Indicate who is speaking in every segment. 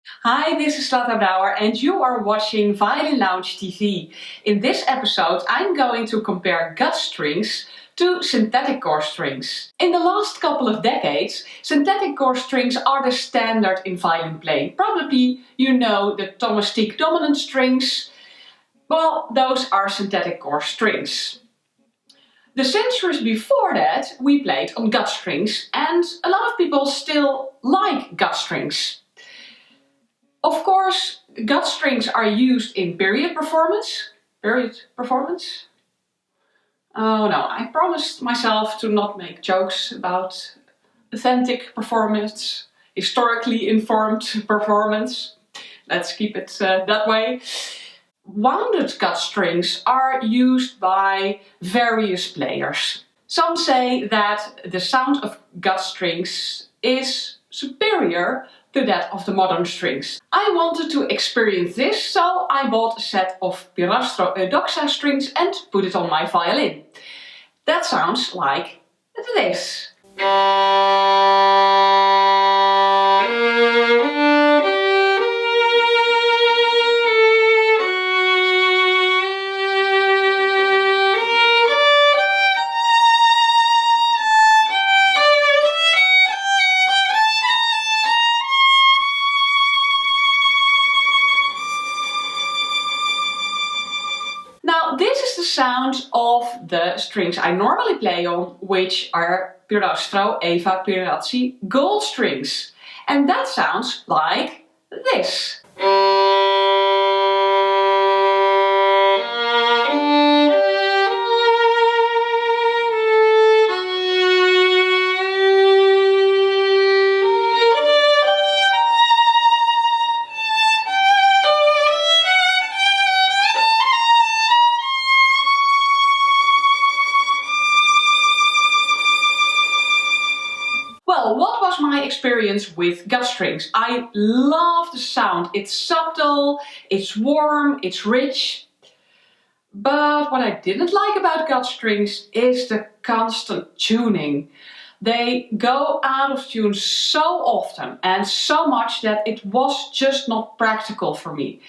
Speaker 1: Hi, this is Lata Brouwer and you are watching Violin Lounge TV. In this episode I'm going to compare gut strings to synthetic core strings. In the last couple of decades, synthetic core strings are the standard in violin playing. Probably you know the Thomas Teak dominant strings. Well, those are synthetic core strings. The centuries before that we played on gut strings and a lot of people still like gut strings. Of course, gut strings are used in period performance. Period performance? Oh no, I promised myself to not make jokes about authentic performance, historically informed performance. Let's keep it that way. Wounded gut strings are used by various players. Some say that the sound of gut strings is superior to that of the modern strings. I wanted to experience this, so I bought a set of Pilastro Eudoxa strings and put it on my violin. That sounds like this. Now this is the sound of the strings I normally play on, which are Pilastro Eva Pirazzi gold strings. And that sounds like this. Well, what was my experience with gut strings? I love the sound. It's subtle, it's warm, it's rich. But what I didn't like about gut strings is the constant tuning. They go out of tune so often and so much that it was just not practical for me.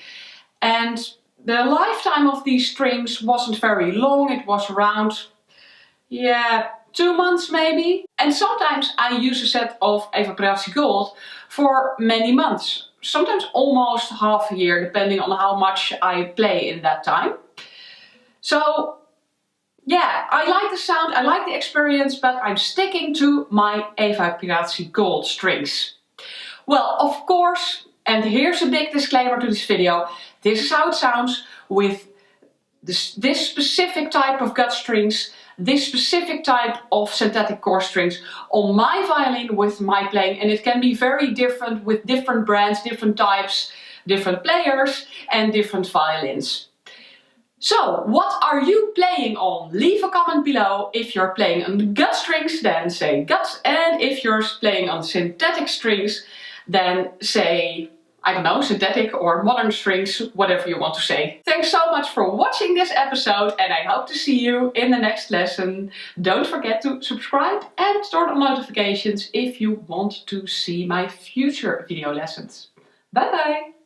Speaker 1: And the lifetime of these strings wasn't very long. It was around, 2 months maybe. And sometimes I use a set of Eva Pirazzi Gold for many months. Sometimes almost half a year, depending on how much I play in that time. So yeah, I like the sound, I like the experience, but I'm sticking to my Eva Pirazzi Gold strings. Well, of course, and here's a big disclaimer to this video, this is how it sounds with this specific type of gut strings, this specific type of synthetic core strings on my violin with my playing, and it can be very different with different brands, different types, different players and different violins. So, what are you playing on? Leave a comment below. If you're playing on gut strings, then say gut, and if you're playing on synthetic strings, then say, I don't know, synthetic or modern strings, whatever you want to say. Thanks so much for watching this episode and I hope to see you in the next lesson. Don't forget to subscribe and turn on notifications if you want to see my future video lessons. Bye bye!